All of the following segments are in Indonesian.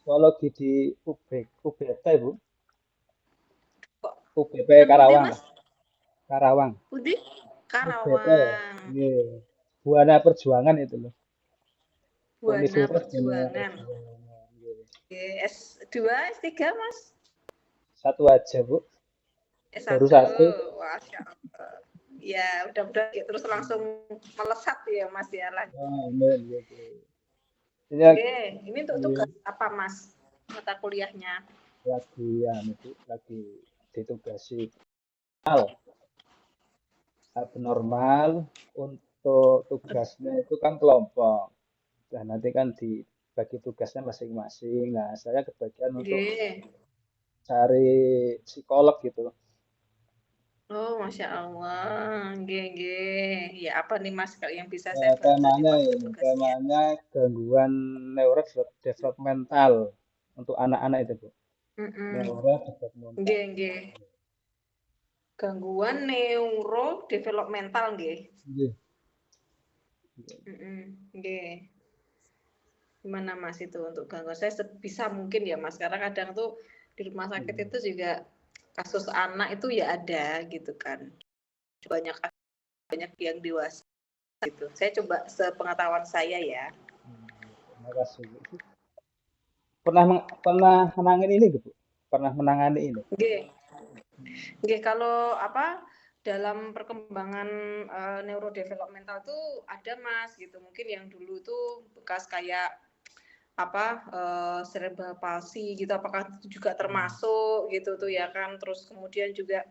psikologi di UBT, Bu. Kok UBP yang Putih Karawang, Mas? Karawang. Putih UBP, Karawang. nggih. Buana Perjuangan itu loh. Buana Universitas Buana Perjuangan. Perjuangan. Nggih. Oke, S2, S3 Mas? Satu aja, Bu. Baru S1. satu. Masya Allah. Ya, udah ya, terus langsung melesat ya Mas ya. Oh, amin, gitu. Ini Oke, ini untuk tugas apa Mas? Mata kuliahnya. lagi ya, Bu, lagi ditugasi hal abnormal untuk tugasnya itu kan kelompok. Nah, nanti kan dibagi tugasnya masing-masing. Nah, saya kebagian untuk Oke. cari psikolog gitu. Oh, Masya Allah. Oke. Ya, apa nih Mas kalau yang bisa Ya, saya bantu nih temanya Mas untuk ini, tugasnya? temanya gangguan neurodevelopmental untuk anak-anak itu, Bu. Neurodevelopmental. Oke. Gangguan neurodevelopmental nggih. Iya. Oke. Gimana Mas itu untuk gangguan? Saya sebisa mungkin ya Mas, karena kadang tuh di rumah sakit itu juga kasus anak itu ya ada gitu kan. Banyak banyak yang dewasa gitu. Saya coba sepengetahuan saya ya. Terima kasih, Bu. Pernah menangani ini, Bu? Pernah menangani ini? Oke. Oke, kalau apa dalam perkembangan neurodevelopmental tuh ada Mas gitu. Mungkin yang dulu tuh bekas kayak apa cerebral palsy gitu, apakah itu juga termasuk gitu tuh ya kan. Terus kemudian juga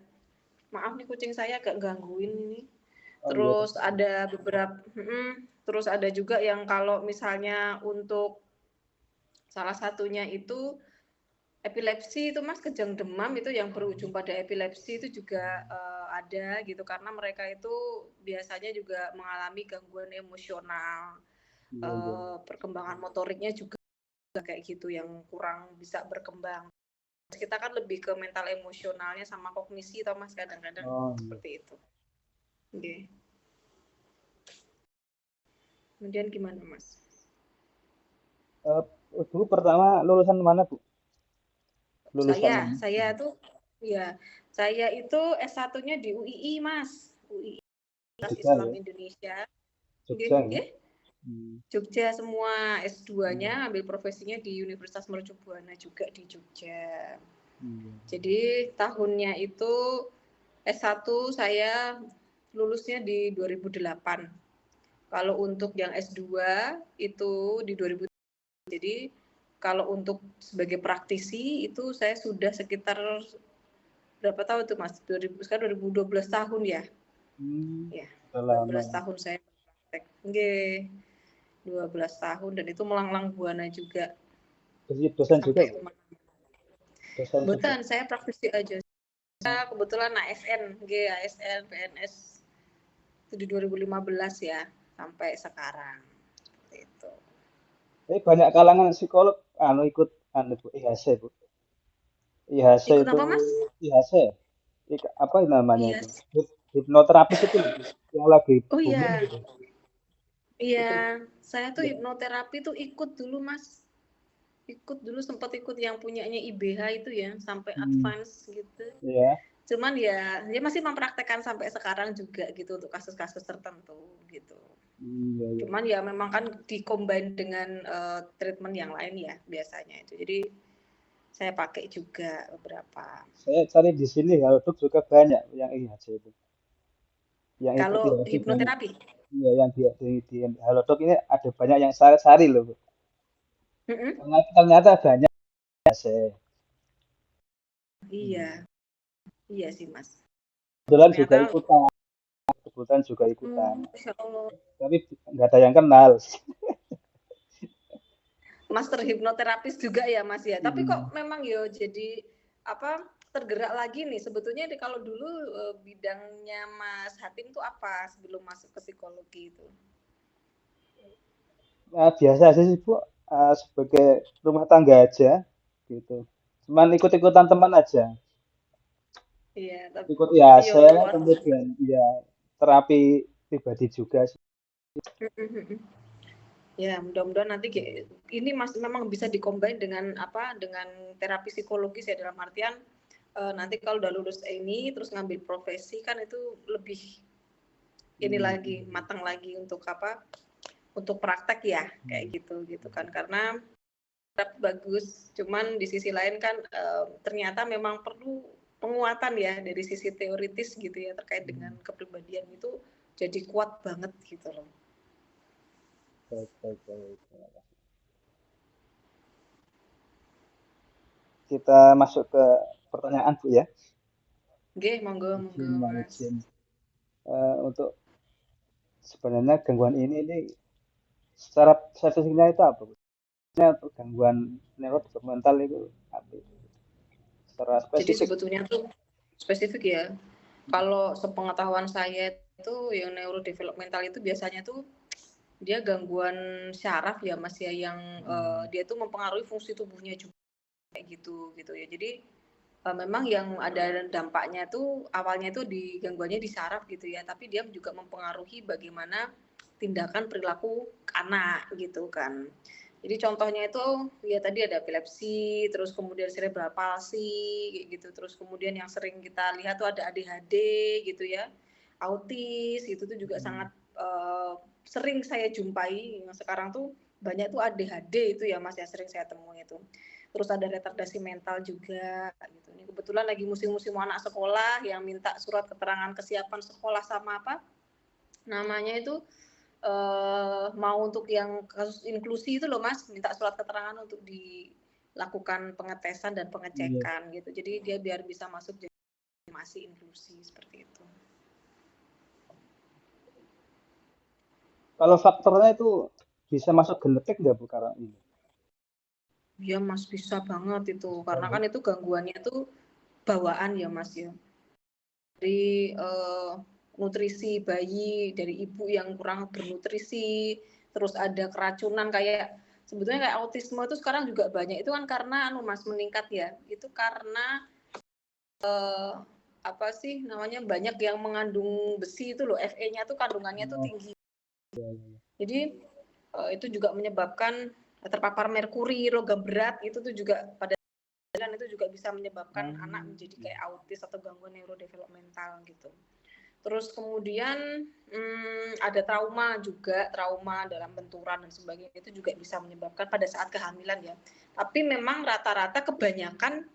maaf nih kucing saya agak gangguin ini. Oh iya, Terus ada beberapa terus ada juga yang kalau misalnya untuk salah satunya itu epilepsi itu Mas, kejang demam itu yang berujung pada epilepsi itu juga ada gitu, karena mereka itu biasanya juga mengalami gangguan emosional, iya, iya. perkembangan motoriknya juga kayak gitu yang kurang bisa berkembang. Kita kan lebih ke mental emosionalnya sama kognisi toh Mas, kadang-kadang Oh iya. seperti itu. Okay. Kemudian gimana Mas? Bu, pertama lulusan mana, Bu? Lulusan Saya tuh ya, saya itu S1-nya di UII Mas, UII Jogja Islam ya? Indonesia. Jogja ya? Nggih. Hmm. Jogja semua, S2-nya Hmm. ambil profesinya di Universitas Mercubuana juga di Jogja. Iya. Jadi tahunnya itu S1 saya lulusnya di 2008. Kalau untuk yang S2 itu di 2000. Jadi kalau untuk sebagai praktisi itu saya sudah sekitar berapa tahun tuh Mas? 2000, sekarang 2012 tahun ya. Ya, Udah lama. 12 tahun saya praktek. Nggih. 12 tahun dan itu melanglang buana juga Jadi dosen juga, sampai Bu? kemana. Dosen juga? Kebetulan saya praktisi aja. Saya kebetulan ASN, ASN, PNS itu di 2015 ya sampai sekarang. Seperti itu. Banyak kalangan psikolog ikut Bu, IHC, Bu. IHC Ikut itu apa Mas? IHC ya? Apa namanya Iya. itu? Hipnoterapis itu loh, Bu, yang lagi Oh booming iya. gitu. Iya, Itu saya tuh ya. hipnoterapi tuh ikut dulu Mas. Ikut dulu sempat ikut yang punyanya IBH itu ya sampai Hmm, advance gitu. ya. Cuman ya dia masih mempraktekkan sampai sekarang juga gitu untuk kasus-kasus tertentu gitu. Iya, iya. Cuman ya memang kan dikombin dengan treatment yang lain ya biasanya itu. Jadi saya pakai juga beberapa. Saya cari di sini Halodoc juga banyak yang IHC itu. Yang ikut Kalau IHC banyak. hipnoterapi. Iya, yang di Halodoc ini ada banyak yang sari-sari loh, Bu. Mm-mm. Ternyata banyak IHC. Iya, iya sih Mas. Kebetulan juga Ternyata, ikutan, kebetulan juga ikutan. Masya Allah. Tapi nggak ada yang kenal. Master hipnoterapis juga ya Mas ya. Tapi Hmm. kok memang yo jadi apa tergerak lagi nih sebetulnya kalau dulu bidangnya Mas Hatim tuh apa sebelum masuk ke psikologi itu? Nah, biasa sih Bu, sebagai rumah tangga aja gitu. Cuman ikut-ikutan teman aja. Iya, tapi Ikut IHC, yo luar. kemudian ya terapi pribadi juga sih. Ya, mudah-mudahan nanti ini memang bisa dikombin dengan terapi psikologis ya, dalam artian nanti kalau udah lulus ini terus ngambil profesi kan itu lebih ini lagi matang lagi untuk untuk praktek ya, kayak gitu kan, karena bagus, cuman di sisi lain kan ternyata memang perlu penguatan ya dari sisi teoritis gitu ya, terkait dengan kepribadian itu jadi kuat banget gitu loh. Baik. Kita masuk ke pertanyaan Bu ya. Oke, monggo Mas. Untuk sebenarnya gangguan ini secara statistiknya itu apa Bu? Untuk gangguan neurodevelopmental itu apa? Secara Jadi spesifik. sebetulnya tuh spesifik ya. Kalau sepengetahuan saya itu yang neurodevelopmental itu biasanya tuh dia gangguan syaraf ya Mas ya, yang dia tuh mempengaruhi fungsi tubuhnya juga kayak gitu ya. Jadi memang yang ada dampaknya tuh awalnya itu di gangguannya di syaraf gitu ya, tapi dia juga mempengaruhi bagaimana tindakan perilaku anak gitu kan. Jadi contohnya itu ya tadi ada epilepsi, terus kemudian cerebral palsy kayak gitu, terus kemudian yang sering kita lihat tuh ada ADHD gitu ya, autis gitu tuh juga sangat sering saya jumpai. Yang sekarang tuh banyak tuh ADHD itu ya Mas ya, sering saya temui itu. Terus ada retardasi mental juga gitu. Ini kebetulan lagi musim-musim anak sekolah yang minta surat keterangan kesiapan sekolah sama namanya itu mau untuk yang kasus inklusi itu loh Mas, minta surat keterangan untuk dilakukan pengetesan dan pengecekan gitu. Jadi dia biar bisa masuk jadi masih inklusi seperti itu. Kalau faktornya itu bisa masuk genetik nggak Bu karena ini? Ya Mas, bisa banget itu, karena kan itu gangguannya itu bawaan ya Mas ya. Dari nutrisi bayi dari ibu yang kurang bernutrisi, terus ada keracunan kayak sebetulnya kayak autisme itu sekarang juga banyak itu kan karena Mas meningkat ya, itu karena apa sih namanya, banyak yang mengandung besi itu loh, Fe-nya tuh kandungannya tuh tinggi. Jadi itu juga menyebabkan terpapar merkuri, logam berat itu tuh juga pada itu juga bisa menyebabkan anak menjadi kayak autis atau gangguan neurodevelopmental gitu. Terus kemudian ada trauma dalam benturan dan sebagainya, itu juga bisa menyebabkan pada saat kehamilan ya. Tapi memang rata-rata kebanyakan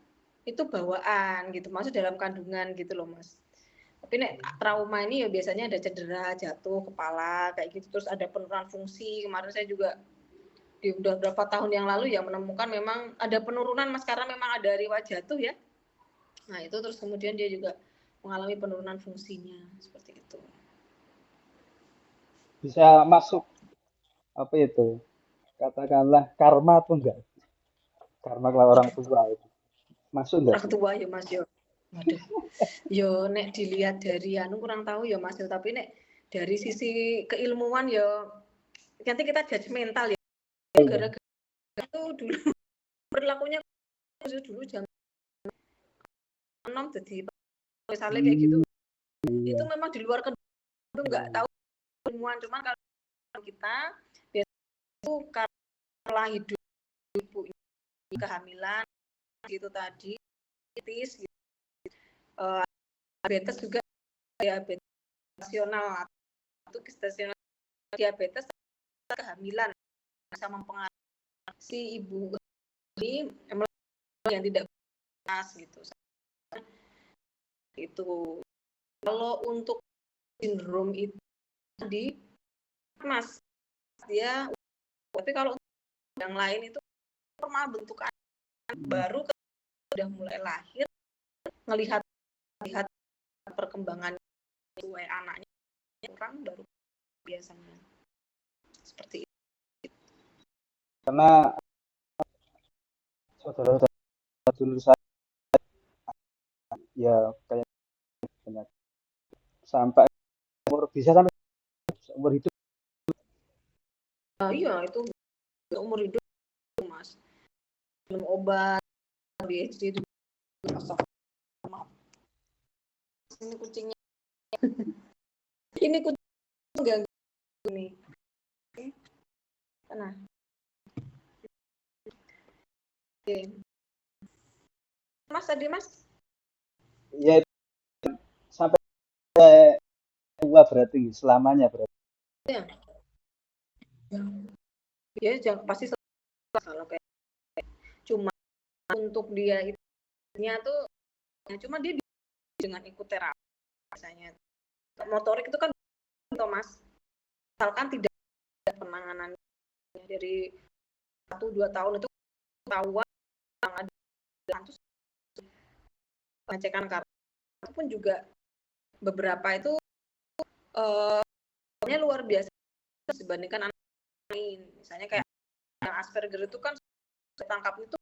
itu bawaan gitu, maksud dalam kandungan gitu loh Mas. Tapi trauma ini ya biasanya ada cedera, jatuh, kepala kayak gitu, terus ada penurunan fungsi. Kemarin saya juga udah berapa tahun yang lalu ya menemukan memang ada penurunan Mas, karena memang ada riwayat jatuh ya. Nah itu terus kemudian dia juga mengalami penurunan fungsinya seperti itu. Bisa masuk apa itu? Katakanlah karma atau enggak? Karma kalau orang tua itu masuk enggak Orang sih? tua ya Mas yo. Waduh. Yo nek dilihat dari kurang tahu ya Mas yo, tapi nek dari sisi keilmuan yo nanti kita judgmental ya. Gara-gara itu dulu berlakunya dulu jangan jadi misalnya kayak gitu. Itu memang di luar itu nggak tahu ilmuwan, cuman kalau kita biasanya itu karena hidup ibu kehamilan gitu tadi, kritis gitu. Diabetes juga, diabetes nasional atau gestasional, diabetes kehamilan bisa mempengaruhi si ibu ini yang tidak pas gitu. Itu kalau untuk sindrom itu tadi Mas dia, tapi kalau yang lain itu normal bentukan baru sudah mulai lahir, melihat perkembangan sesuai anaknya kurang baru biasanya seperti itu. Karena saudara-saudara dulu saya ya kayak banyak sampai bisa sampai umur hidup. Iya itu umur hidup Mas, minum obat ADHD itu ini kucingnya ini kucing ganggu nih. Nah, oke. Mas tadi Mas? Ya sampai tua berarti selamanya berarti. Ya. Ya jangan pasti kalau kayak cuma untuk dia itunya tuh ya cuma dia dengan ikut terapi misalnya. Motorik itu kan Mas, misalkan tidak ada penanganan dari 1-2 tahun itu ketahuan ada terus pengecekan karakter itu pun juga beberapa itu luar biasa dibandingkan anak lain. Misalnya kayak yang Asperger itu kan tertangkap itu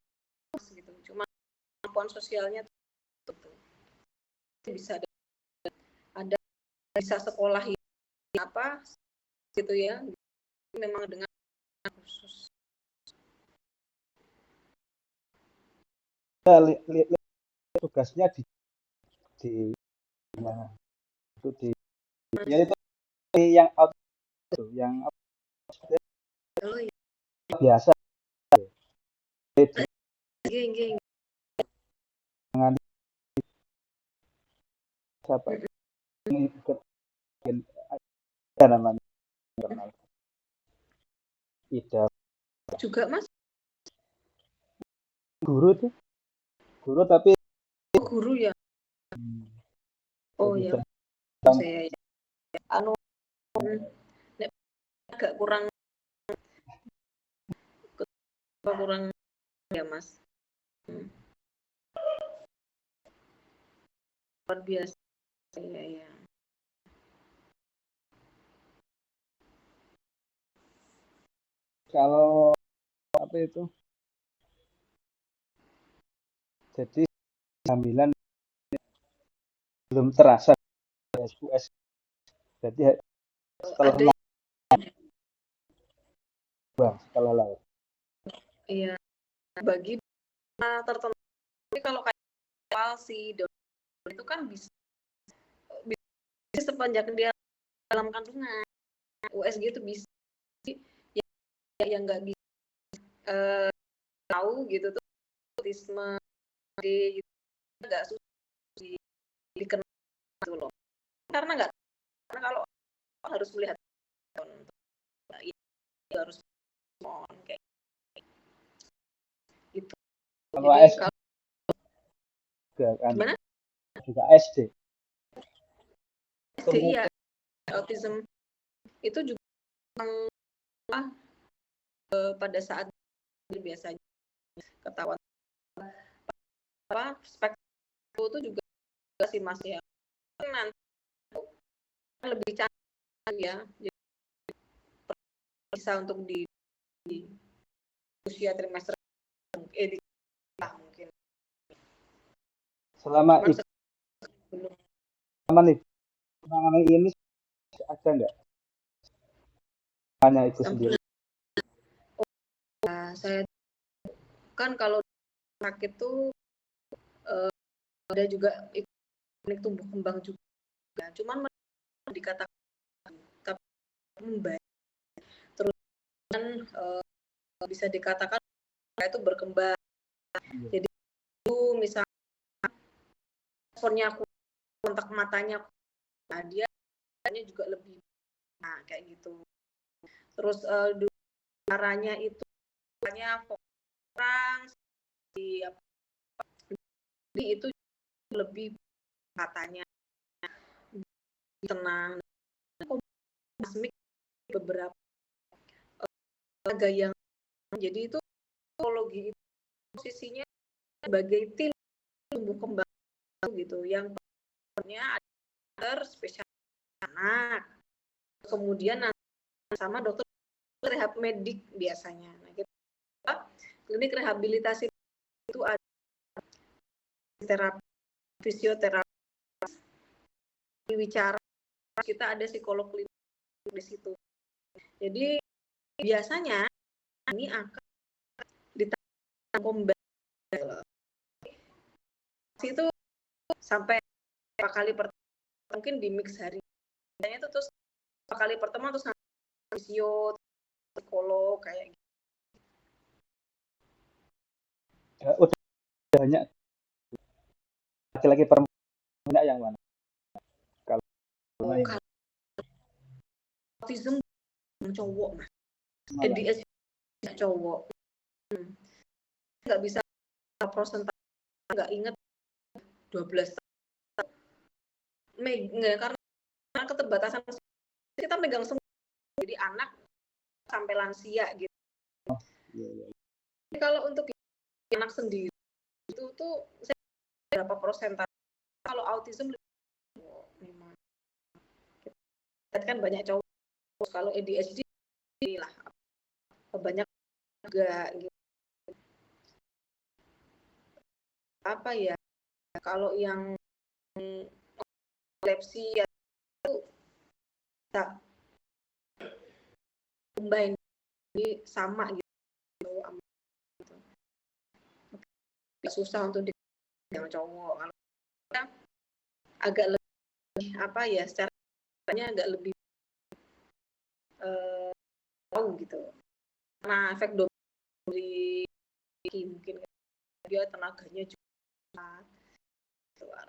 gitu. Cuma kemampuan sosialnya itu bisa ada bisa sekolah apa gitu ya. Memang dengan khusus. Tugasnya di nah, itu di ya itu yang out itu yang biasa dengan siapa ini namanya Ida Juga Mas guru tapi guru ya. Oh ya, saya anu agak kurang ya Mas. Luar biasa ya. Kalau apa itu jadi kehamilan belum terasa SUS jadi setelah setelah lahir. Iya, bagi tertentu kalau kayak palsi itu kan bisa sepanjang dia dalam kandungan USG itu bisa yang nggak bisa tahu gitu tuh autisme gitu nggak susah dikenal gitu loh karena kalau harus melihat ya, harus kayak itu. Kalau Jadi SD juga kan gimana? juga SD Iya, autism itu juga pada saat biasanya ketahuan spektrum itu juga sih Mas ya nanti lebih canggih ya jadi bisa untuk di usia trimester mungkin selama itu penanganan ini ada nggak hanya itu sendiri? Saya kan kalau sakit tuh ada juga klinik tumbuh kembang juga cuman dikatakan tapi membaik terus kan bisa dikatakan itu berkembang jadi itu misalnya responnya aku kontak matanya nah dia juga lebih kayak gitu terus caranya itu hanya orang di itu lebih katanya tenang kosmik beberapa gaya jadi itu psikologi itu posisinya sebagai tim tumbuh kembang gitu yang punya dokter spesialis anak kemudian sama dokter rehab medik biasanya nah kita klinik rehabilitasi itu ada terapi fisioterapi wicara kita ada psikolog klinis di situ jadi biasanya ini akan ditambah itu sampai berapa kali pertemuan mungkin di mix hari biasanya itu terus berapa kali pertemuan terus fisio psikolog kayak gitu. Udah banyak laki-laki perempuan yang mana? Kalau Oh, ini kalau autism cowok mas, malah ADHD cowok. Nggak bisa prosentase, nggak inget 12 karena keterbatasan kita megang semua, jadi anak sampai lansia gitu. Jadi kalau untuk anak sendiri itu tuh berapa persentase kalau autism memang kan banyak cowok, kalau ADHD lah banyak juga gitu. Apa ya, kalau yang epilepsi itu tak combine jadi sama gitu, susah untuk dengan cowok. Kalau kita agak lebih apa ya, secaranya agak lebih tahu gitu, karena efek dari mungkin dia tenaganya juga,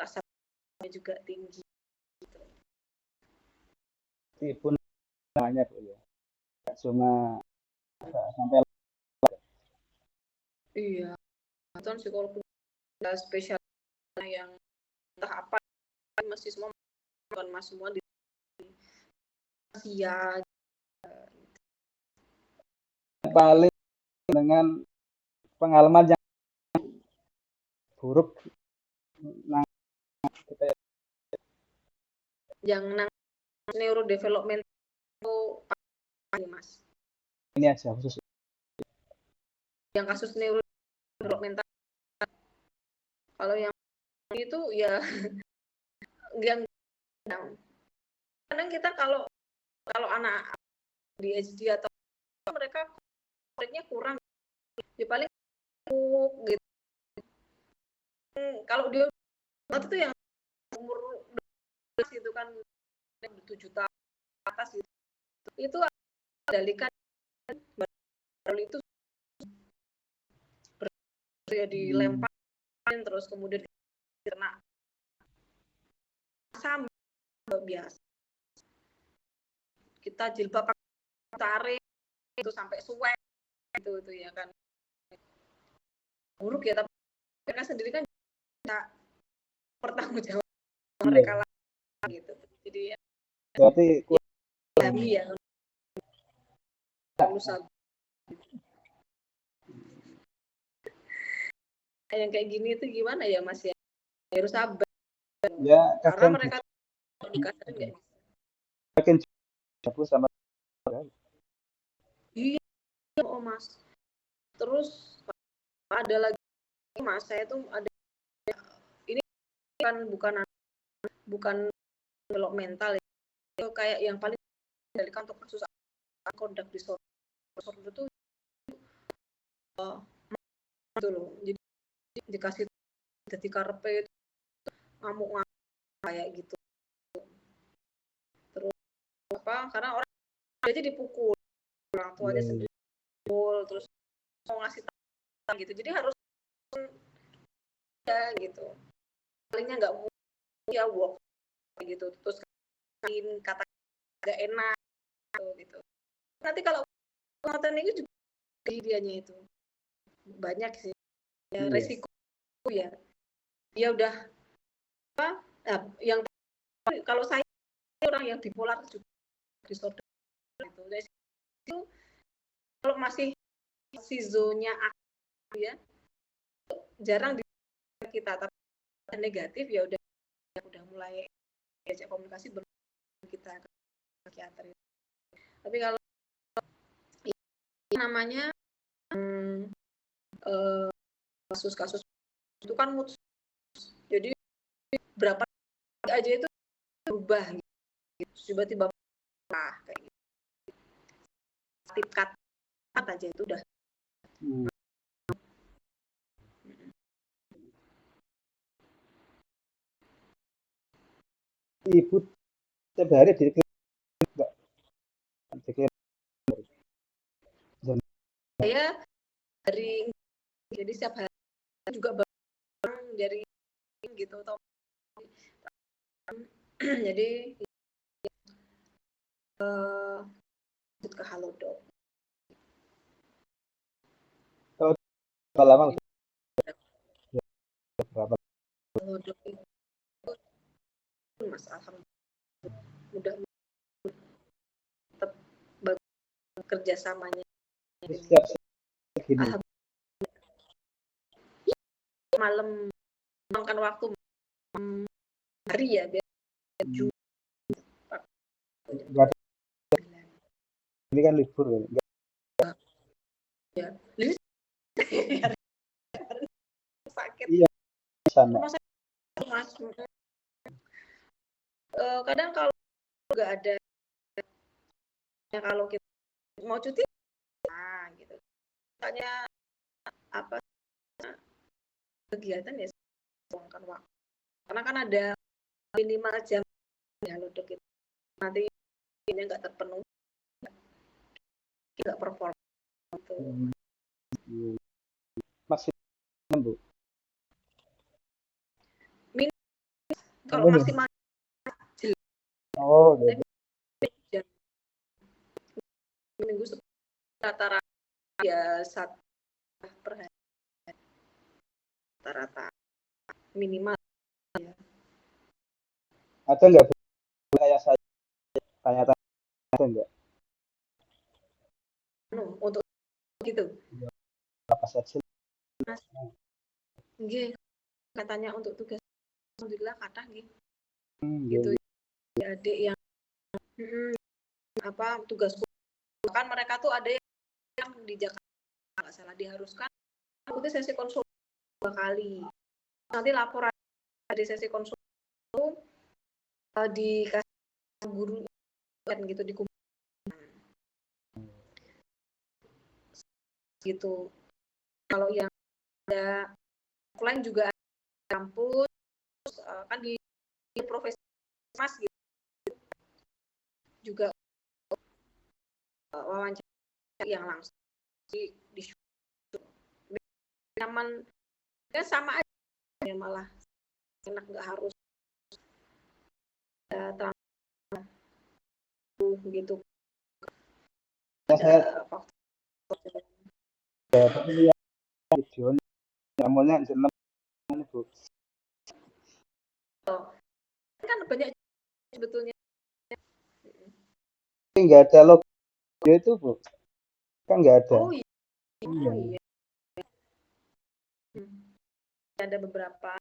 rasanya juga tinggi gitu. pun namanya Bu ya, cuma sampai Iya, kan psikolog spesial yang entah apa masih semua bukan mas semua di Asia. paling dengan pengalaman yang buruk nah kita Yang neurodevelopment itu apa mas? ini aja khusus Yang kasus neurodevelopmental, kalau yang itu ya yang kadang kita kalau anak ADHD atau mereka kualitasnya kurang, ya paling gitu. Kalau dia itu yang umur 12 itu kan 7 tahun atas gitu, itu kendalikan baru itu ya dilempar terus kemudian kena sama biasa kita jilbab tarik itu sampai suwe itu ya kan buruk ya, tapi mereka sendiri kan bisa bertanggung jawab mereka lah gitu. Jadi ya, berarti ya lulusan yang kayak gini itu gimana ya mas ya, harus sabar ya karena kadang mereka dikasih nggak makin jauh sama iya oh mas. Terus ada lagi mas, saya tuh ada ini kan bukan developmental ya, itu kayak yang paling dari kantor kasus conduct disorder itu itu loh, jadi dikasih jadi karpe itu ngamuk kayak gitu, terus apa karena orang aja dipukul orang tuanya sendiri pukul, terus mau ngasih tahu gitu, jadi harus ya gitu palingnya nggak mau ya walk gitu, terus kata nggak enak gitu. Nanti kalau konten ini juga dianya itu banyak sih ya resiko ya, dia udah apa nah, yang kalau saya orang yang bipolar juga disorder itu kalau masih sizonya aktif ya jarang di kita, tapi negatif ya udah mulai diajak komunikasi kita ke psikiater. Tapi kalau namanya kasus-kasus itu kan mood, jadi berapa aja itu berubah gitu. Tiba-tiba kayak gitu. Tingkat aja itu udah ibu setiap hari di klinik saya dari jadi setiap hari juga bareng dari gitu atau jadi lanjut ke Halodoc. Kalau berapa lama berapa? Halodoc itu Mas alhamdulillah mudah tetap bagus kerjasamanya. Setiap segini. Malam makan waktu hari ya biar Ini kan libur ya. Ya. Sakit. Iya, sama. Mas, kadang kalau nggak ada ya kalau kita mau cuti gitu. Tanya apa kegiatan ya luangkan waktu. Karena kan ada minimal jam ya Halodoc itu. Nanti ini nggak terpenuhi nggak perform gitu. Maksimal Bu. Kalau maksimal oh gitu. Minggu rata-rata ya 1 per hari rata-rata minimal ya. Ada nggak kayak saya tanya-tanya ada nggak? Untuk gitu. Apa saja? Mas, nggih, katanya untuk tugas alhamdulillah kathah nggih. Gitu. Adik yang apa tugas kan mereka tuh ada yang di Jakarta nggak salah diharuskan ikuti sesi konsul 2 kali. Nanti laporan dari sesi konsul itu dikasih guru kan gitu dikumpulkan. Gitu. Kalau yang ada offline juga ada kampus kan di profesi Mas gitu. Juga wawancara yang langsung di nyaman ya sama aja ya malah enak nggak harus gitu. Saya video namanya jeneng Bu. Kan banyak sebetulnya. Nggak ada logo itu Bu. Kan nggak ada. Oh iya. Oh, iya. Ada beberapa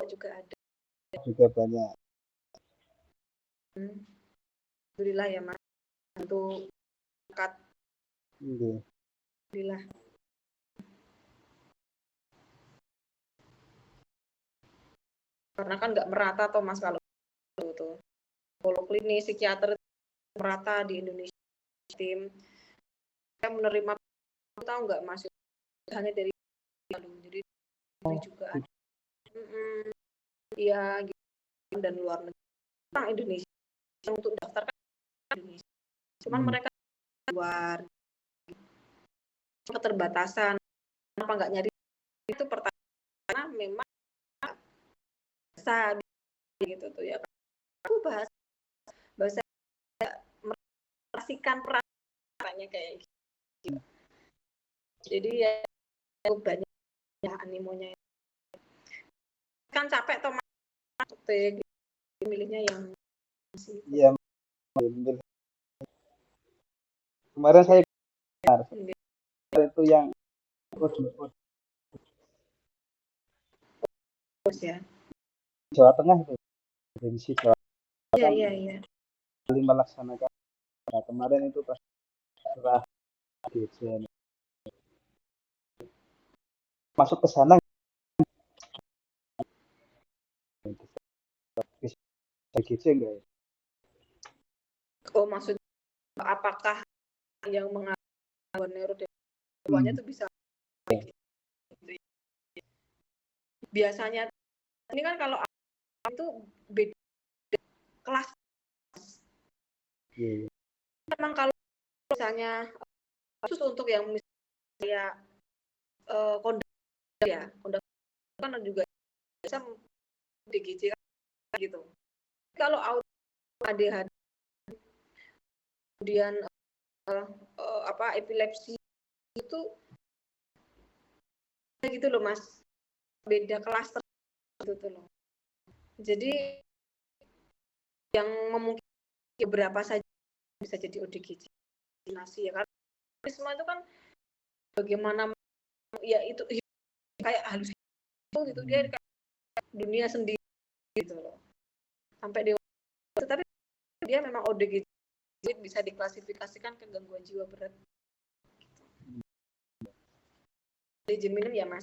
juga ada. Juga banyak. Alhamdulillah ya Mas. Untuk kat. Alhamdulillah. Karena kan nggak merata toh Mas kalau itu. Psikolog klinis, psikiater merata di Indonesia. Tim saya menerima tahu nggak Mas hanya dari jadi juga ada. Iya gitu. Dan luar negeri tentang Indonesia untuk daftarkan Indonesia. Cuman mereka luar keterbatasan kenapa nggak nyari itu pertama memang bahasa gitu tuh ya aku bahasa merasikan perasaannya kayak gitu. Jadi ya banyak ya animonya kan capek toh milihnya yang iya kemarin saya itu yang ya Jawa Tengah itu provinsi Jawa Tengah iya melaksanakan nah, kemarin itu pas setelah Dirjen masuk ke sana bisa enggak ya? Oh maksudnya apakah yang mengalami neurodepresinya itu bisa biasanya ini kan kalau itu beda kelas memang kalau misalnya khusus untuk yang kayak kondom ya, kondom kan juga bisa DGJ gitu. Kalau ADHD kemudian epilepsi itu gitu loh Mas, beda kelas gitu loh. Jadi yang memungkinkan beberapa saja bisa jadi ODGJ ya, karena semua itu kan bagaimana ya itu kayak halus gitu, dia kayak dunia sendiri gitu loh sampai dewasa, tapi dia memang ODGJ bisa diklasifikasikan ke gangguan jiwa berat. Izin minum ya Mas.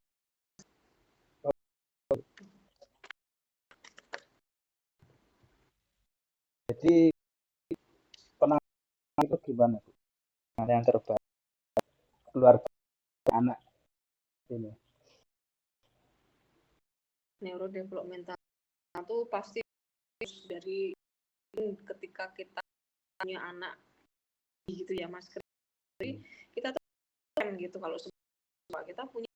Jadi penanganan itu gimana Bu? Yang terbaik keluarga anak ini. Neurodevelopmental itu pasti dari ketika kita punya anak gitu ya Mas. Jadi kita tuh gitu kalau semua kita punya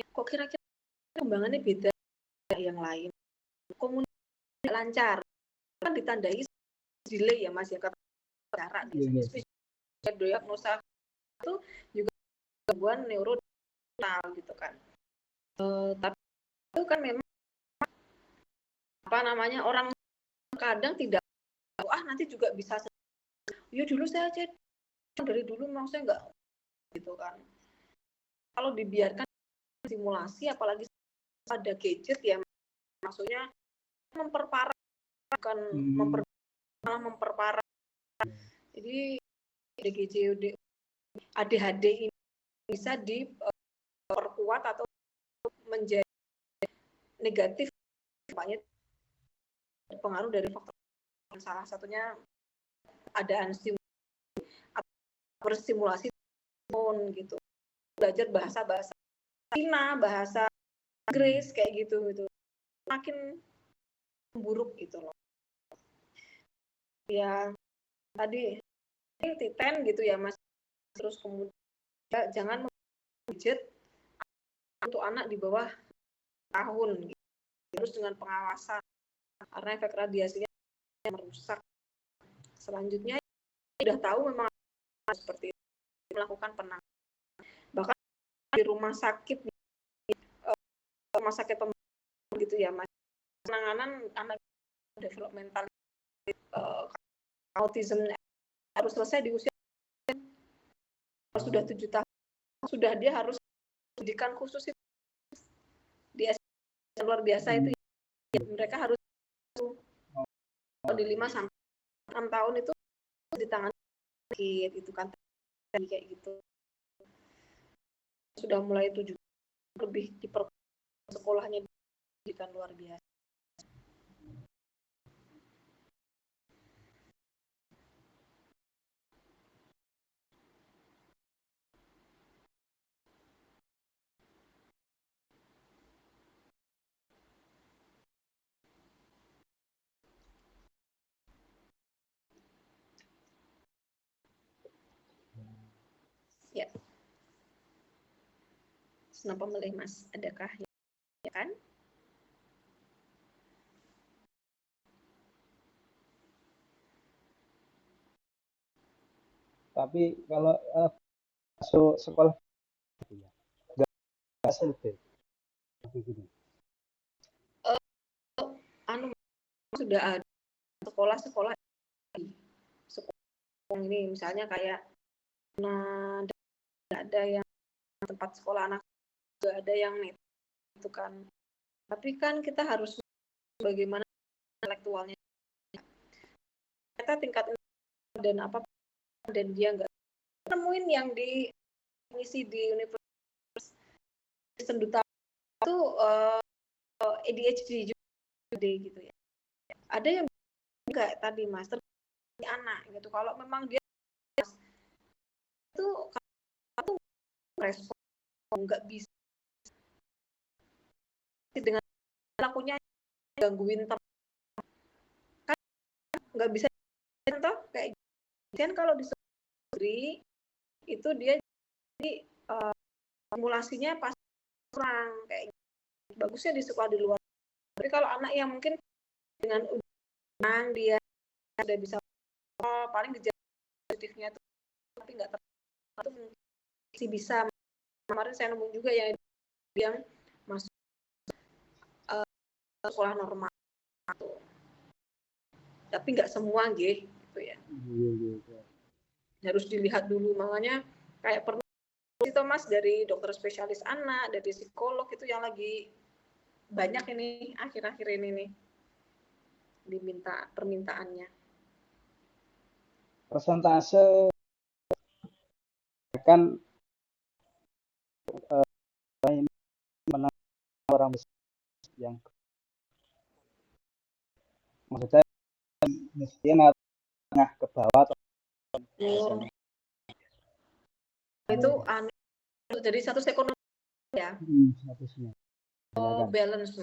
kok kira-kira perkembangannya beda yang lain. Komunikasi lancar kan ditandai delay ya Mas ya, kata cara diagnosa itu juga gangguan neuronal gitu kan. Tapi itu kan memang orang kadang tidak nanti juga bisa ya dulu saya aja dari dulu memang saya enggak gitu kan. Kalau dibiarkan simulasi apalagi ada gadget ya, maksudnya memperparah bukan memperparah. Jadi ADHD ini bisa diperkuat atau menjadi negatif, banyak pengaruh dari faktor. Salah satunya ada berstimulasi gitu, belajar bahasa Cina, bahasa Inggris kayak gitu makin buruk gitu loh ya. Tadi T10 gitu ya Mas, terus kemudian jangan gadget untuk anak di bawah tahun gitu. Terus dengan pengawasan karena efek radiasinya merusak. Selanjutnya sudah tahu memang seperti itu, melakukan penanganan bahkan di rumah sakit gitu ya Mas, penanganan anak developmental autism harus selesai di usia sudah 7 tahun, sudah dia harus pendidikan khusus itu di SMA luar biasa itu ya, mereka harus di 5 sampai 6 tahun itu ditangani itu kan kayak gitu. Sudah mulai 7 lebih di sekolahnya pendidikan luar biasa. Ya. Kenapa milih Mas? Adakah ya kan? Tapi kalau masuk sekolah nggak selesai begini. Sudah ada sekolah ini misalnya kayak ada yang tempat sekolah anak, juga ada yang itu kan. Tapi kan kita harus bagaimana intelektualnya. Kita tingkat dan apa dan dia nggak nemuin yang di misi di universitas Senduta itu ADHD juga gitu ya. Ada yang enggak tadi Mas, anak gitu. Kalau memang dia itu respon nggak bisa dengan lakunya gangguin teman kan nggak bisa contoh kayak kan kalau di sendiri itu dia jadi simulasinya pasti kurang kayak bagusnya di sekolah di luar. Tapi kalau anak yang mungkin dengan ujian dia sudah bisa paling gejala positifnya itu tapi nggak itu masih bisa. Kemarin saya nemu juga yang masuk sekolah normal tapi nggak semua gitu ya. Harus dilihat dulu, makanya kayak pernah itu Mas dari dokter spesialis anak, dari psikolog itu yang lagi banyak ini akhir-akhir ini nih diminta permintaannya. Persentase kan menang orang yang maksudnya miskin atau tengah ke bawah atau itu aneh. Jadi status ekonomi ya. Statusnya. Oh, balance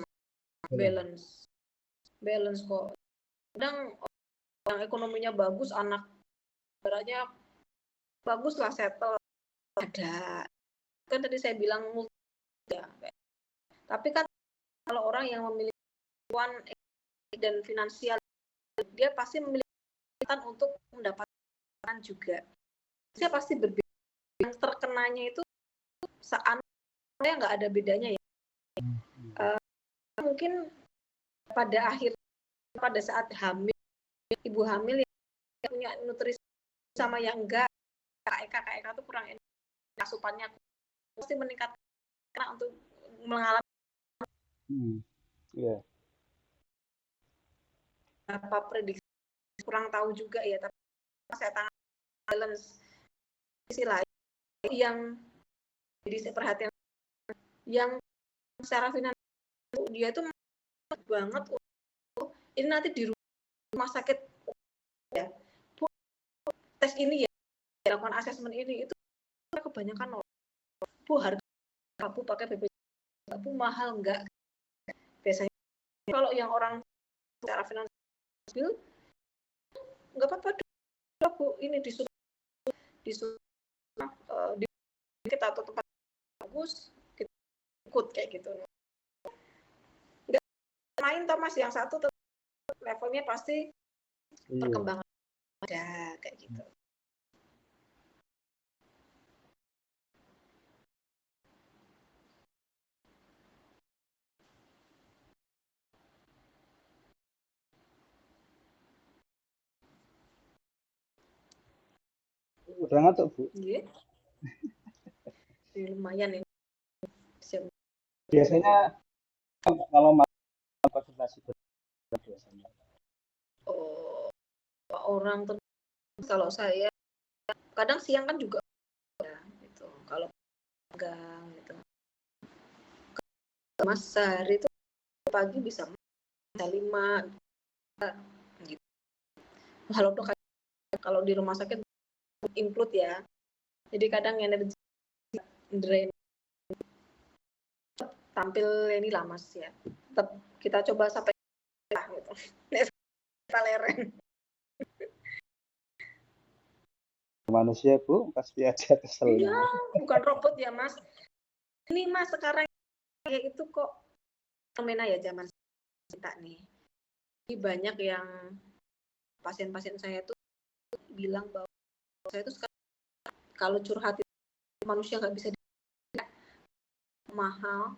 kok. Kadang orang ekonominya bagus, anak barangnya bagus lah, settle ada. Kan tadi saya bilang ya. Tapi kan kalau orang yang memiliki uang dan finansial, dia pasti memiliki untuk mendapatkan juga. Dia pasti berbeda. Yang terkenanya itu seandainya nggak ada bedanya ya. Mungkin pada saat hamil, ibu hamil yang punya nutrisi sama yang enggak, KEK itu kurang asupannya pasti meningkat karena untuk mengalami apa prediksi kurang tahu juga ya, tapi saya tangan balance sisi lain yang jadi saya perhatian yang secara finansial dia itu banget ini nanti di rumah sakit ya tes ini ya dilakukan asesmen ini itu kebanyakan Bu harga Bu pakai BPJS Bu mahal enggak biasanya kalau yang orang secara finansial enggak apa-apa Bu ini disuruh di kita atau tempat bagus kita ikut kayak gitu enggak main Thomas yang satu levelnya pasti perkembangan ada kayak gitu. Udah ngantuk Bu? Iya. Lumayan ini. Biasanya kalau konsultasi biasanya. Oh, orang kalau saya kadang siang kan juga ya, gitu. Kalau pegang gitu. Mas sehari itu pagi bisa 5 gitu. Kalau di rumah sakit include ya. Jadi kadang energi drain tampil ini lah Mas ya. Tetap kita coba sampai gitu. Toleran. Manusia Bu pasti ada keselnya. Iya, bukan robot ya Mas. Ini Mas sekarang kayak itu kok fenomena ya zaman kita nih. Jadi banyak yang pasien-pasien saya tuh bilang bahwa saya tuh sekarang kalau curhat manusia nggak bisa mahal.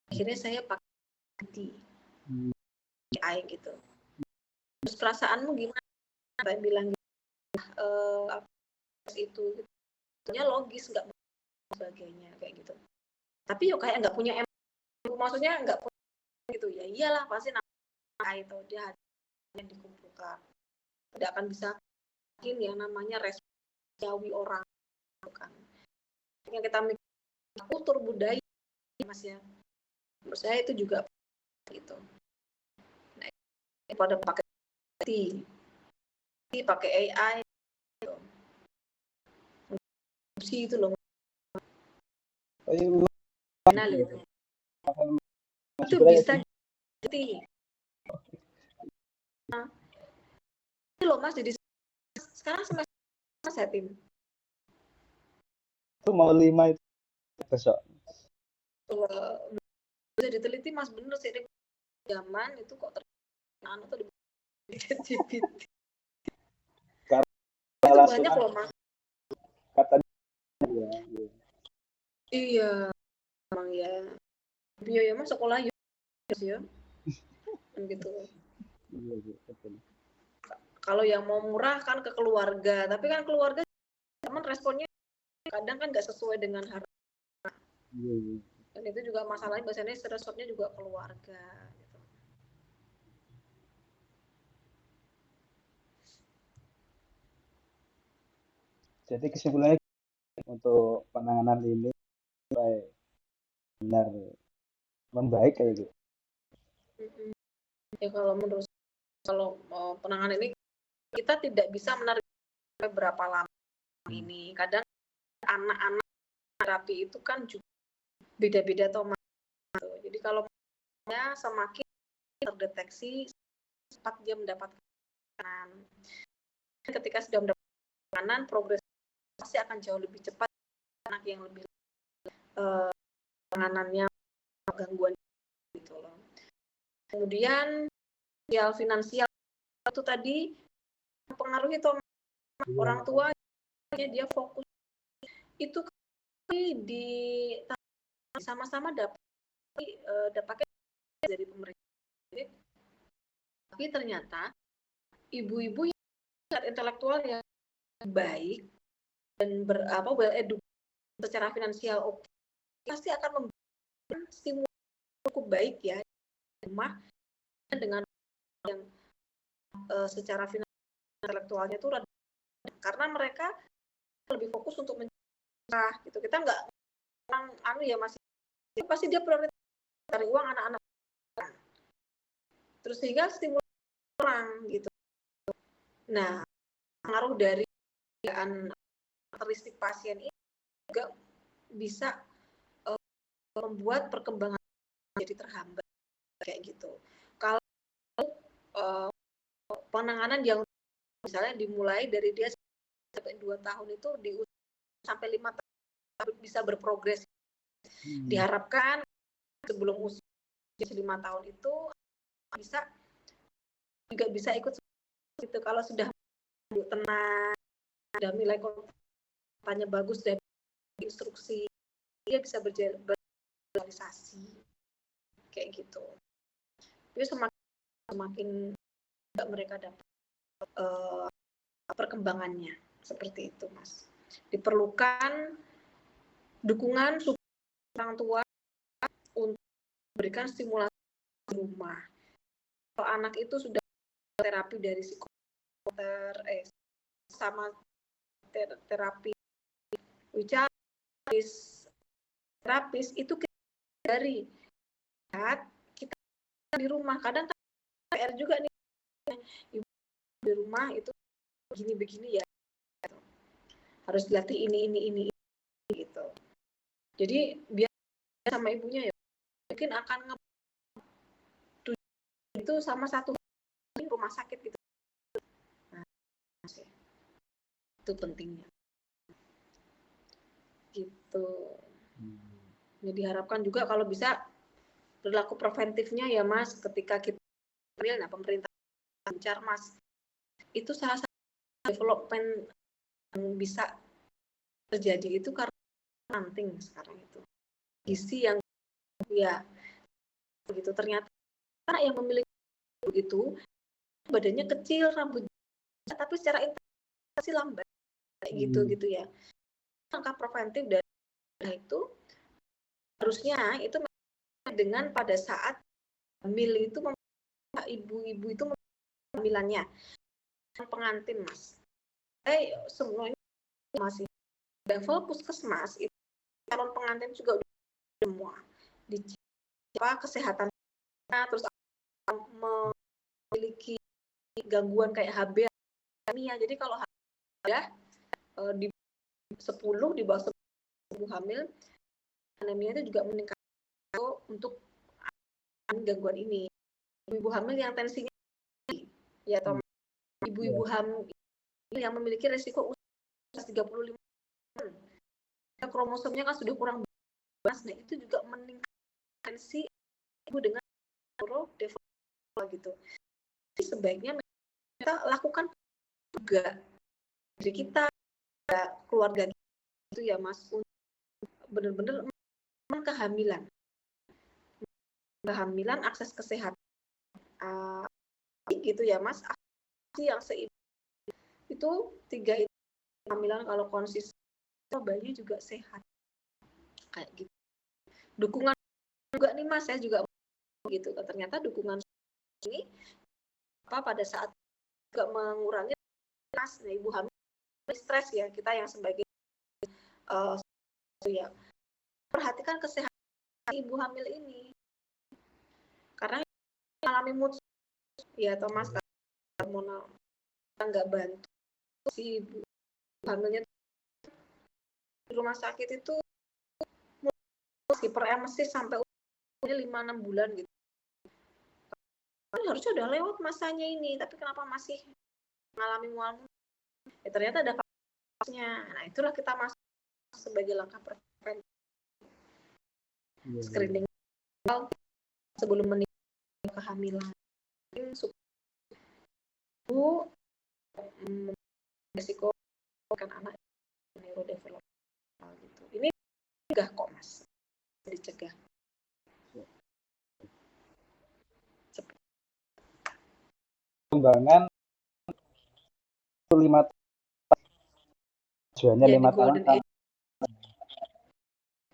Akhirnya saya pakai hati. AI gitu. Terus perasaanmu gimana? Saya bilang itu nya logis nggak sebagainya kayak gitu. Tapi yuk kayak nggak punya maksudnya nggak punya gitu ya iyalah pasti itu dia yang dikumpulkan tidak akan bisa mungkin yang namanya responsif orang kan yang kita mikir kultur budaya Mas ya menurut saya itu juga gitu nah, pada pakai pakai AI gitu. Itu loh nah, itu bisa jadi nah, itu loh Mas jadi sekarang semester setim itu mau 5 itu besok. Bisa diteliti Mas, bener sih zaman itu kok terkenal atau di ChatGPT. Itu banyak loh Mas. Katanya ya. Iya, emang ya. Biaya Mas sekolah ya. Gitu. Iya, betul. Kalau yang mau murah kan ke keluarga, tapi kan keluarga teman responnya kadang kan nggak sesuai dengan harapan. Iya. Dan itu juga masalahnya biasanya stresnya juga keluarga. Gitu. Jadi kesimpulannya untuk penanganan ini supaya benar membaik kayak gitu. Ya kalau menurut penanganan ini kita tidak bisa menarik berapa lama ini. Kadang anak-anak terapi itu kan juga beda-beda tomat. Jadi kalau semakin terdeteksi cepat dia mendapatkan makanan. Ketika sudah mendapatkan makanan, progres pasti akan jauh lebih cepat. Anak yang lebih penanganannya gangguan gitu loh. Kemudian finansial itu tadi mempengaruhi orang tua dia fokus itu di sama-sama dapatnya dari pemerintah, tapi ternyata ibu-ibu yang intelektual yang baik dan well educated secara finansial oke, pasti akan memberikan stimulus cukup baik ya rumah dengan yang secara finansial intelektualnya itu karena mereka lebih fokus untuk mencari gitu. Kita nggak orang ya masih pasti dia prioritas cari uang anak-anak, terus sehingga stimulus orang gitu. Nah, pengaruh dari karakteristik pasien ini juga bisa membuat perkembangan jadi terhambat kayak gitu. Kalau penanganan yang misalnya dimulai dari dia sampai 2 tahun itu sampai 5 tahun bisa berprogres. Diharapkan sebelum usia 5 tahun itu bisa juga bisa ikut gitu. Kalau sudah tenang, sudah nilai kontaknya bagus dan instruksi, dia bisa berrealisasi kayak gitu. Jadi semakin mereka dapat perkembangannya seperti itu, Mas. Diperlukan dukungan orang tua untuk memberikan stimulasi di rumah. Kalau anak itu sudah terapi dari psikoter, sama terapi terapis itu dari kita di rumah. Kadang kan PR juga nih ibu di rumah itu begini ya, harus dilatih ini gitu. Jadi biar sama ibunya ya mungkin akan itu sama satu rumah sakit gitu. Nah, itu pentingnya gitu. Jadi diharapkan juga kalau bisa perilaku preventifnya ya Mas, ketika kita pemerintah gencar Mas, itu salah satu development yang bisa terjadi itu karena stunting sekarang itu gizi yang ya begitu ternyata yang memiliki begitu badannya kecil, rambut tapi secara interaksi lambat kayak gitu ya. Langkah preventif dari itu harusnya itu dengan pada saat hamil itu ibu-ibu itu hamilnya pengantin Mas. Semuanya masih level puskesmas itu calon pengantin juga udah semua dicek kesehatan terus memiliki gangguan kayak HB anemia. Jadi kalau ada di 10 di bawah 10 hamil anemia itu juga meningkat untuk gangguan ini. Ibu hamil yang tensinya ya atau ibu-ibu hamil yang memiliki resiko usia 35 tahun. Kromosomnya kan sudah kurang Mas, nah itu juga meningkatkan si ibu dengan neurodevelopmental gitu. Jadi sebaiknya kita lakukan juga dari kita, keluarga itu ya Mas, untuk benar-benar kehamilan, akses kesehatan gitu ya Mas, yang itu 3 itu kehamilan kalau konsisten bayi juga sehat kayak gitu. Dukungan juga nih Mas, saya juga gitu, ternyata dukungan ini pada saat juga mengurangi stres. Nah, ibu hamil stres ya, kita yang sebagai ya perhatikan kesehatan ibu hamil ini karena mengalami mood ya Thomas hormonal nggak bantu si ibu hamilnya di rumah sakit itu hiperemesis sampai umurnya 5-6 bulan gitu. Kan harusnya udah lewat masanya ini, tapi kenapa masih mengalami mual? Ya ternyata ada faktornya. Nah, itulah kita masuk sebagai langkah preventif. Screening sebelum menikah kehamilan. Ibu resiko kan anak neurodevelopmental gitu. Ini cegah kok Mas. Dicegah. Pengembangan 5 tujuannya 5 tahun kan.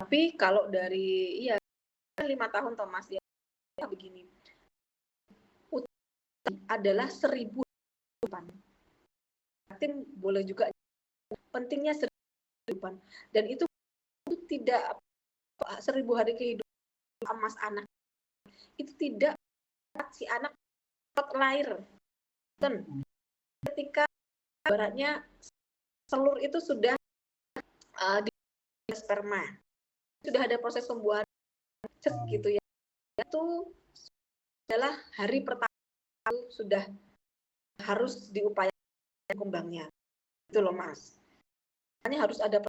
Tapi kalau dari 5 tahun Thomas ya begini. Adalah 1000 kehidupan. Tim boleh juga pentingnya 1000 kehidupan dan itu tidak 1000 hari kehidupan Mas anak itu tidak si anak lahir dan ketika baratnya telur itu sudah di sperma sudah ada proses pembuahan gitu ya itu adalah hari pertama sudah harus diupayakan kembangnya itu loh Mas. Ini harus ada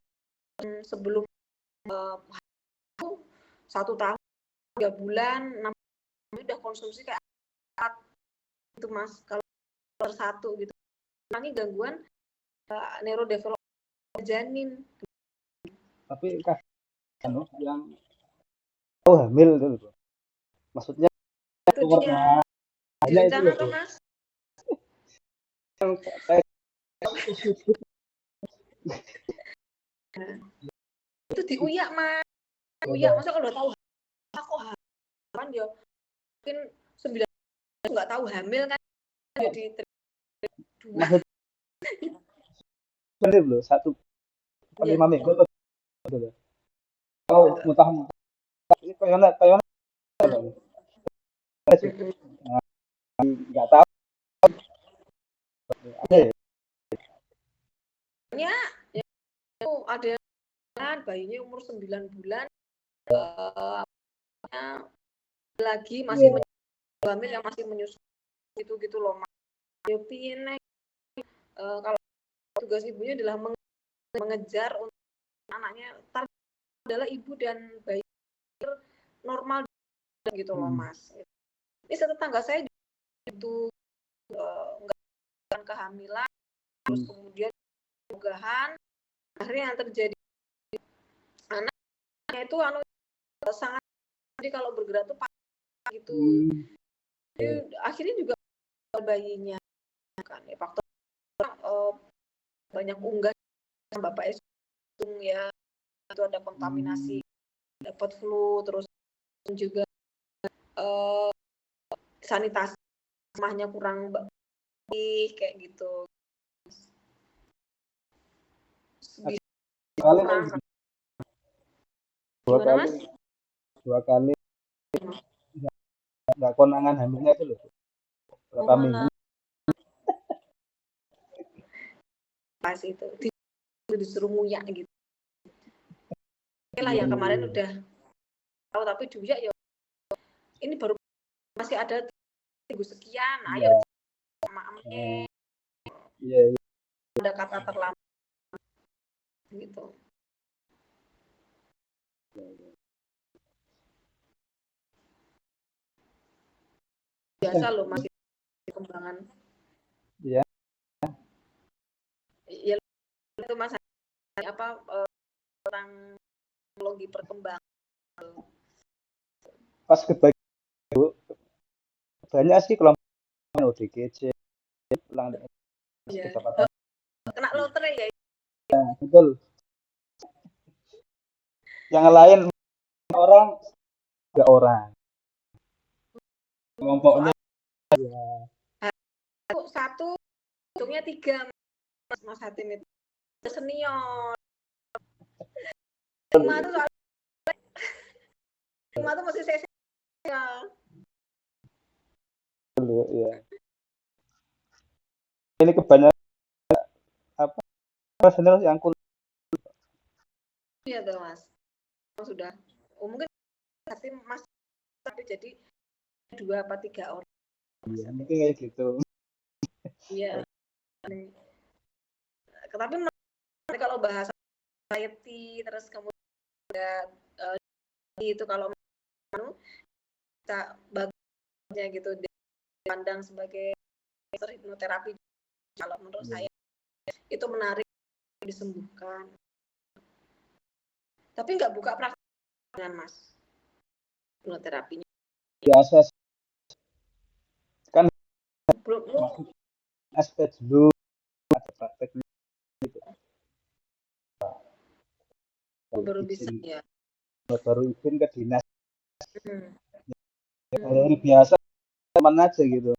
sebelum 1 tahun 3 bulan 6 udah konsumsi kayak itu Mas kalau satu gitu ini gangguan neurodevelopmental janin. Tapi kan yang hamil itu maksudnya itu dia direncana tuh Mas itu diuyak Mas uyak masa kalau tahu aku kan dia mungkin 9 nggak tahu hamil kan jadi 2 bener loh 1-5 minggu kalau mutah ini kayak nggak tahu ya ada bayinya umur 9 bulan lagi masih hamil yang masih menyusu gitu loh Mas. Kalau tugas ibunya adalah mengejar untuk anaknya adalah ibu dan bayi normal gitu loh Mas. Ini tetangga saya itu enggak kehamilan terus kemudian ugahan akhirnya yang terjadi anaknya itu sangat jadi kalau bergerak tuh gitu jadi, akhirnya juga bayinya kan ya faktor banyak unggah bapak ya itu ada kontaminasi dapat flu terus juga sanitasi rumahnya kurang baik kayak gitu dua kali nggak konangan hamilnya itu loh berapa minggu pas itu disuruh nguyak gitu oke lah yang kemarin udah tahu tapi diuyak ya ini baru masih ada minggu sekian ayo sama ada kata terlambat gitu biasa loh masih perkembangan. Iya. Ya itu Mas apa tentang teknologi perkembangan. Pas kebagi banyak sih kelompok ODGJ pulang Iya. kedapatan. Kena lotre ya. Betul. Yang lain orang 3 orang. Kelompoknya satu hitungnya 3 Mas Hatim itu senior. 5 tuh soalnya 5 tuh masih saya dulu ya. Ini kebanyakan apa personal yang kuliah. Iya tuh Mas. Sudah. Mungkin Hatim Mas tapi jadi 2 apa 3 orang. Iya, mungkin kayak gitu. Iya. Tapi kalau bahasa society terus kemudian itu kalau kita bagusnya gitu dipandang sebagai hipnoterapi kalau menurut saya itu menarik disembuhkan. Tapi nggak buka praktek dengan Mas hipnoterapinya. Biasa kan Belum aspek dulu ada prakteknya gitu. baru bisa ya. Baru izin ke dinas. Hari biasa teman aja gitu.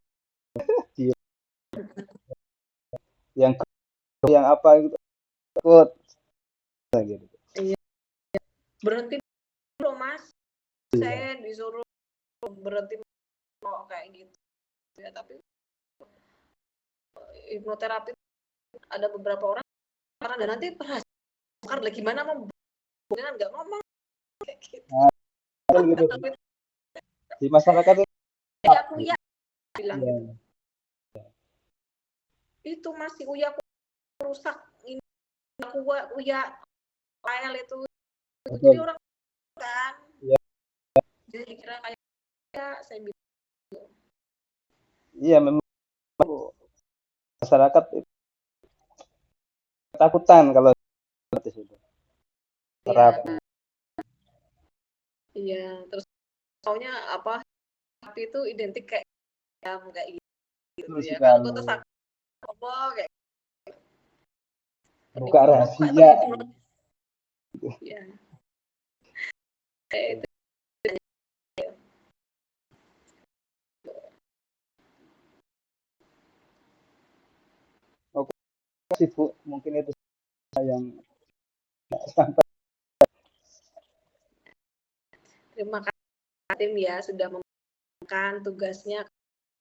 yang apa gitu ikut gitu. Iya. Berhenti dulu Mas. Saya disuruh berhenti mau kayak gitu. Ya, tapi hipnoterapi ada beberapa orang karena nanti karena gimana mau dengan nggak ngomong kayak gitu. Nah, gitu. Di masyarakat Uya bilang ya. gitu. Itu masih Uya rusak ini Uya file itu. Jadi orang kan. Ya. Jadi kira kayak saya bilang. Iya memang masyarakat ketakutan kalau seperti itu. Terapi. Iya, terus taunya apa? Tapi itu identik kayak gitu ya. Kalau tuh apa kayak buka rahasia. Iya. Kayak itu. Oke, sibuk mungkin itu yang sampai. Terima kasih tim ya sudah memberikan tugasnya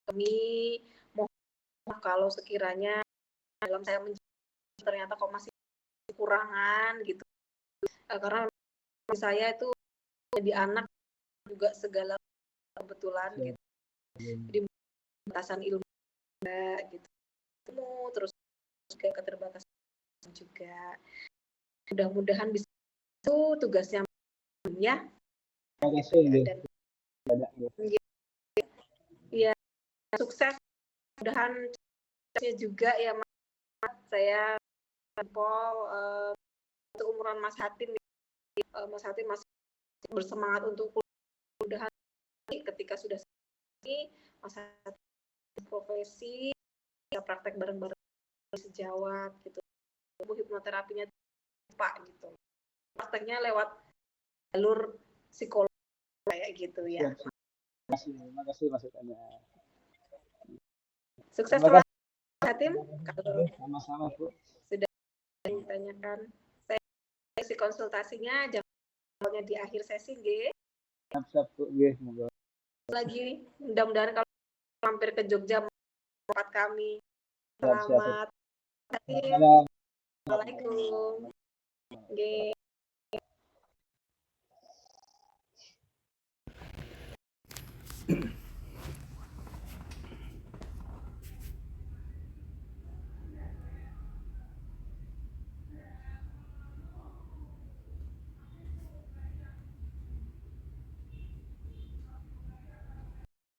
kami. Mohon kalau sekiranya dalam saya ternyata kok masih kekurangan gitu. Karena saya itu jadi anak juga segala kebetulan gitu. Jadi batasan ilmu juga gitu. Terus juga keterbatasan juga. Mudah-mudahan bisa itu tugasnya ya. Terima kasih dan ya sukses mudahan juga ya Mas. Saya untuk umuran Mas Hatim masih bersemangat untuk mudahan ketika sudah ini Mas Hatim profesi ya praktek bareng-bareng sejawat gitu. Hipnoterapinya Pak gitu. Prakteknya lewat jalur psikolog kayak gitu ya. Terima kasih masukannya. Sukses Mas Hatim. Sama-sama Bu. Sudah ditanyakan. Saya isi konsultasinya jamnya di akhir sesi G. Siap Bu, semoga. Lagi mudah-mudahan kalau mampir ke Jogja tempat kami. Selamat. Assalamualaikum.